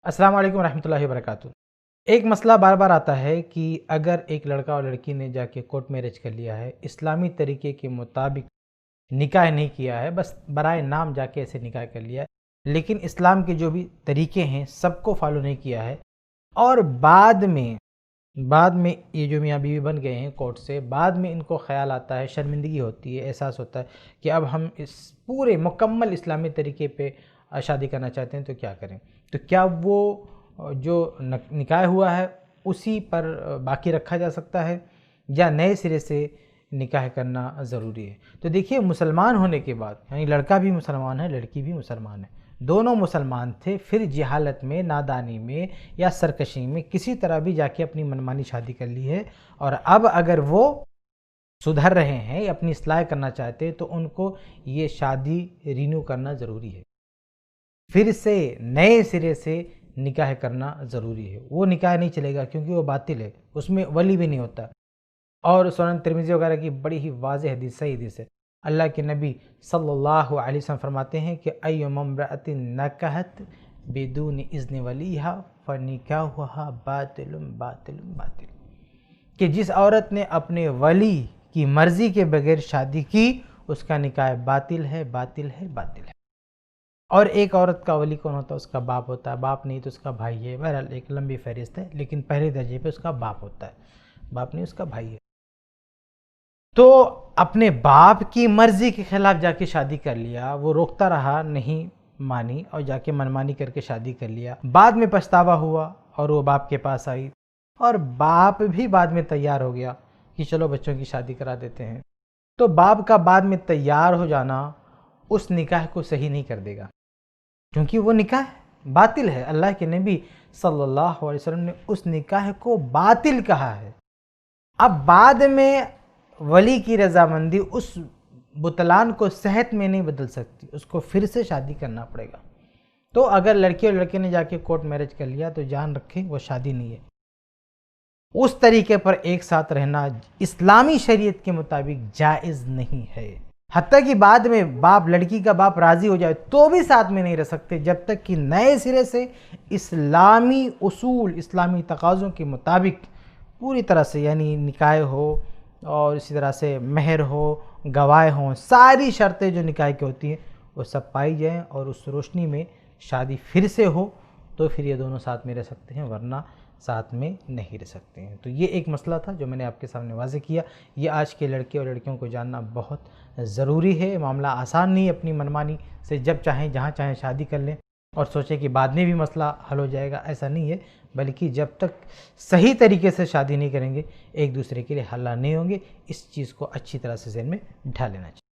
السلام علیکم ورحمۃ اللہ وبرکاتہ۔ ایک مسئلہ بار بار آتا ہے کہ اگر ایک لڑکا اور لڑکی نے جا کے کورٹ میرج کر لیا ہے، اسلامی طریقے کے مطابق نکاح نہیں کیا ہے، بس برائے نام جا کے ایسے نکاح کر لیا ہے، لیکن اسلام کے جو بھی طریقے ہیں سب کو فالو نہیں کیا ہے، اور بعد میں یہ جو میاں بیوی بن گئے ہیں کورٹ سے، بعد میں ان کو خیال آتا ہے، شرمندگی ہوتی ہے، احساس ہوتا ہے کہ اب ہم اس پورے مکمل اسلامی طریقے پہ شادی کرنا چاہتے ہیں تو کیا کریں؟ تو کیا وہ جو نکاح ہوا ہے اسی پر باقی رکھا جا سکتا ہے یا نئے سرے سے نکاح کرنا ضروری ہے؟ تو دیکھیے، مسلمان ہونے کے بعد، یعنی لڑکا بھی مسلمان ہے، لڑکی بھی مسلمان ہے، دونوں مسلمان تھے، پھر جہالت میں، نادانی میں یا سرکشی میں کسی طرح بھی جا کے اپنی منمانی شادی کر لی ہے، اور اب اگر وہ سدھر رہے ہیں یا اپنی اصلاح کرنا چاہتے ہیں تو ان کو یہ شادی رینیو کرنا ضروری ہے، پھر سے نئے سرے سے نکاح کرنا ضروری ہے۔ وہ نکاح نہیں چلے گا کیونکہ وہ باطل ہے، اس میں ولی بھی نہیں ہوتا۔ اور سنن ترمذی وغیرہ کی بڑی ہی واضح حدیث، صحیح حدیث ہے، اللہ کے نبی صلی اللہ علیہ وسلم فرماتے ہیں کہ ایما امرأۃ نکحت بدون اذن ولیہا فنکاحها باطل باطل باطل، کہ جس عورت نے اپنے ولی کی مرضی کے بغیر شادی کی، اس کا نکاح باطل ہے، باطل ہے، باطل ہے۔ اور ایک عورت کا ولی کون ہوتا ہے؟ اس کا باپ ہوتا ہے، باپ نہیں تو اس کا بھائی ہے، بہرحال ایک لمبی فہرست ہے، لیکن پہلے درجے پہ اس کا باپ ہوتا ہے، باپ نہیں اس کا بھائی ہے۔ تو اپنے باپ کی مرضی کے خلاف جا کے شادی کر لیا، وہ روکتا رہا، نہیں مانی، اور جا کے منمانی کر کے شادی کر لیا، بعد میں پچھتاوا ہوا اور وہ باپ کے پاس آئی، اور باپ بھی بعد میں تیار ہو گیا کہ چلو بچوں کی شادی کرا دیتے ہیں، تو باپ کا بعد میں تیار ہو جانا اس نکاح کو صحیح نہیں کر دے گا، کیونکہ وہ نکاح باطل ہے۔ اللہ کے نبی صلی اللہ علیہ وسلم نے اس نکاح کو باطل کہا ہے۔ اب بعد میں ولی کی رضامندی اس بطلان کو صحت میں نہیں بدل سکتی، اس کو پھر سے شادی کرنا پڑے گا۔ تو اگر لڑکی اور لڑکے نے جا کے کورٹ میرج کر لیا تو جان رکھیں وہ شادی نہیں ہے۔ اس طریقے پر ایک ساتھ رہنا اسلامی شریعت کے مطابق جائز نہیں ہے، حتیٰ کہ بعد میں لڑکی کا باپ راضی ہو جائے تو بھی ساتھ میں نہیں رہ سکتے جب تک کہ نئے سرے سے اسلامی اصول، اسلامی تقاضوں کے مطابق پوری طرح سے، یعنی نکاح ہو اور اسی طرح سے مہر ہو، گواہ ہوں، ساری شرطیں جو نکاح کی ہوتی ہیں وہ سب پائی جائیں، اور اس روشنی میں شادی پھر سے ہو تو پھر یہ دونوں ساتھ میں رہ سکتے ہیں، ورنہ ساتھ میں نہیں رہ سکتے ہیں۔ تو یہ ایک مسئلہ تھا جو میں نے آپ کے سامنے واضح کیا۔ یہ آج کے لڑکے اور لڑکیوں کو جاننا بہت ضروری ہے۔ معاملہ آسان نہیں ہے، اپنی منمانی سے جب چاہیں جہاں چاہیں شادی کر لیں اور سوچیں کہ بعد میں بھی مسئلہ حل ہو جائے گا، ایسا نہیں ہے، بلکہ جب تک صحیح طریقے سے شادی نہیں کریں گے ایک دوسرے کے لیے حل نہیں ہوں گے۔ اس چیز کو اچھی طرح سے ذہن میں ڈھال لینا چاہیے۔